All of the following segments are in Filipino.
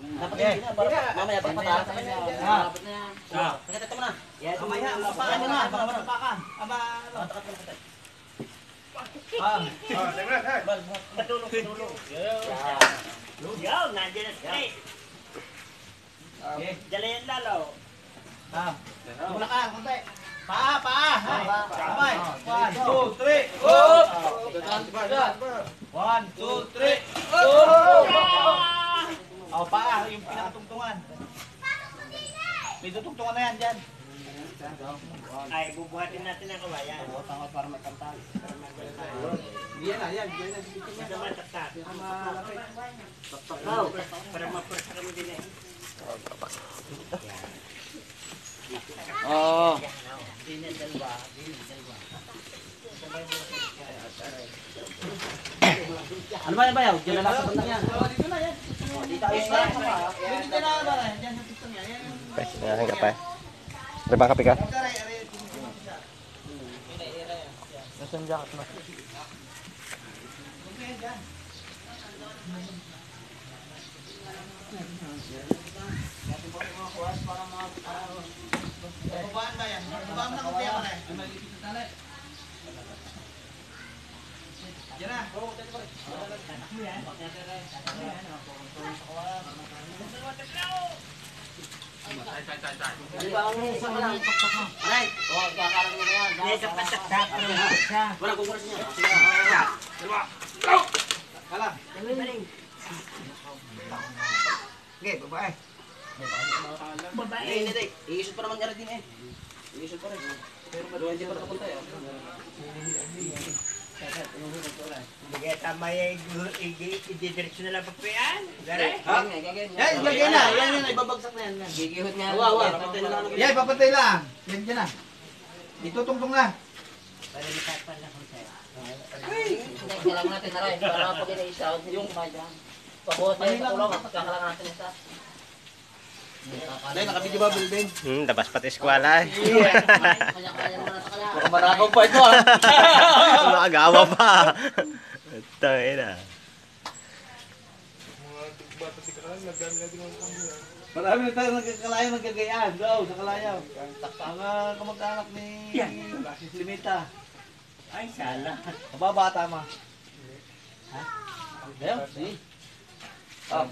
Dapat hindi na, para mamaya pag mataas na yan. Dapat na yan. Nakita mo na. Mamaya, mapaan mo na. Mapakan. Aba, ano? Patulong. Yaw, nandiyan na siya. Dala yan lalo. Tumula ka, konti. Paa. Kamay. 1, 2, 3. Up! 1, 2, 3. Up! Paa, yung pinakatungtungan. May tutungtungan na yan dyan. Ay, bubuhatin natin ang kawayan. Para magkantal. Yan. Para mataktak. Para mapursa kami din eh. Oo. Ano ba yan ba yaw? Diyan na lang sa bandang yan. Dito na yan. Dito ayos na. Dito na ba? Yan sa piston yan. Ngayon ka pa. May bang kape ka? Nasaan jacket mo? Babaan ba yan? Babaan na kopya ka na eh. Yan na. Ano ba ang isa ka lang? Aray! Oo, kakalang mo na yan. Yes, ang pataktak. Walang kukulas niya. Kalang. Okay, babae. Hindi. Iisot pa naman niya rin eh. Iisot pa rin. Pero hindi pa nakapunta eh. Hindi tama yung i-direction na lang pa yan. Gare? Yan, ilagay na. Yan, ibabagsak na yan. Gigihot nga. Yan, papatay lang. Yan dyan na. Itutungtong na. Para nitapan na kung sa'yo. Kailangan natin na rin. Para pag ina-isa, yung pabuhat tayo sa tulong. Kakalangan natin isa. Dahil nakabidyo ba, Bilben? Labas pati eskwela eh. Kanya-kanya naman nasa kaya. Baka marakaw pa ito ah. Makagawa pa. Tangin na. Marami na tayo nagkakalayaw nagkagayaan. Daw, sa kalayaw. Ang kamag-anak ni Limita. Ay, sala. Mababata ma. Ha? Ayaw, sige. Oh.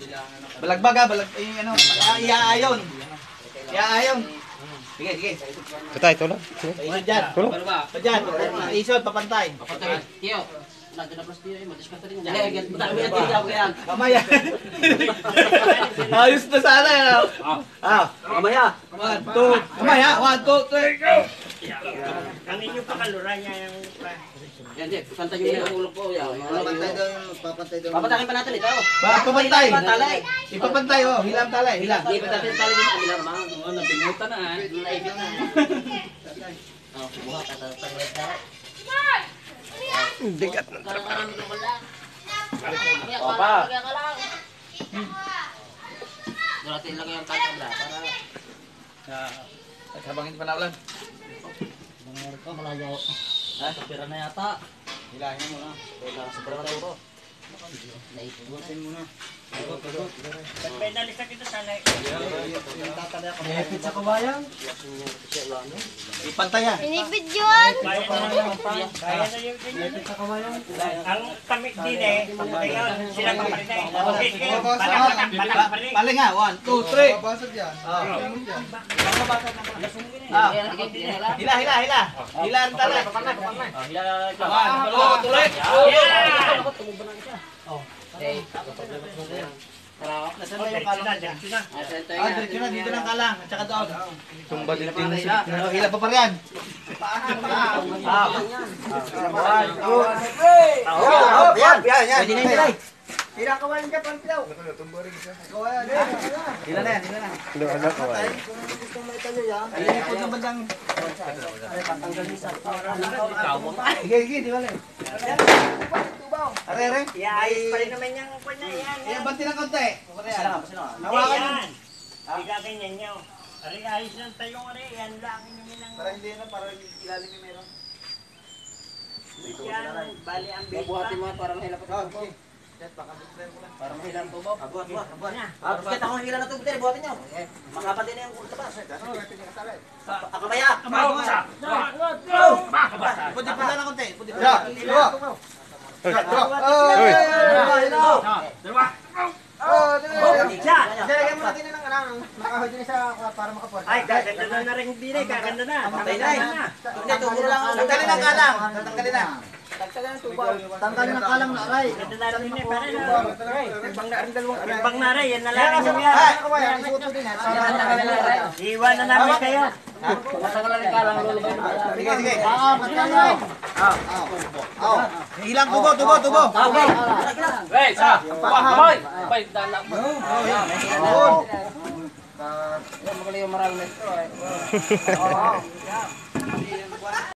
Balagbaga, ano, iaayon. Iaayon. Sige. Tutay, tulog. Isod dyan. Tulog. Dyan, isod, papantay. Tiyo, nandiyan na plus tiyo eh. Madiskata rin. Dali, matami yan tiyo yan. Kamaya. Ayos na sana yan. Mamaya. 1, 2. Kamaya, 1, 2, 3, go! Ang inyong pakalura niya yung... Yan, Jeff. Pantay nyo yung ulo po. Papantay daw. Papatakin pa natin ito. Papantay. Talay. Ipapantay, oh. Hilang talay, hilang. Hindi pa natin talay dito. Bilang mga. Nabingutan na ah. Naipit na. Buha ka. Tagwag ka. Bigat na. Karang-karang ito wala. Opa. Kaya ka lang. Duratin lang yung tatabla. Para... Habang hindi pa naulan. Bumalik ka, malayaw. Pera na yata. Hilahin mo na. Sa pera na ito. Naiputin mo na. Ba't may nalisa kita sana eh? Ipit sa kabayan. Ipantay yan. Binibidyoan! Kaya na yung ganyan. Ipit sa kabayan. Ang kami din eh. Ngayon, sila pa rin eh. Okay, sige. Batak pa rin. Pali nga, 1, 2, 3. Babasag yan. Hila. Hila ang talay. 1, 2, 3. Nasaan na yung kalang niya? Diretso na, dito ng kalang. At saka doon. Tumba din din Hila pa pa rin. Yan. Pwede na yung talay. Hila kawalan ka, Pantilaw. Kawalan. Hila na yan. Ano ko ay. Ilikod ng bandang... Sige, di ba lang? Are. Iayos pa rin naman yung kanya yan. Ayan, banti ng konti. Hawakan Hawakan yan. yun. Biga ganyan nyo. Ari, ayos ng tayong ari. Yan lang inumin ng... Para hindi na, para ilalim yung meron. Yan, bali ang big Buhatin pa. mo para mahila pa. Okay. Para mahilang tubo. Abuat. Tapos kita kung ilan na tubo, buhatin nyo. Makapatid na yung kurta ba? Akamaya! Pwede pala na konti. Pwede Uy! Ay, gaganda na rin din eh. Gaganda na. Patay na eh. Hindi, tubo lang ako. Tanggalin ang kalang. Tanggalin na. Tagtagan ng tubo. Tanggalin ang kalang na aray. Ganda na rin eh. Pare na. Ibang na rin. Yan na lang yung yan. Iwan na namin kayo. Matagal na rin kalang lolo. Sige. Ilang tubo. Okay. Wait, sa. Hoy! Hoy, danak mo. Yan, magaling yung maraming ito.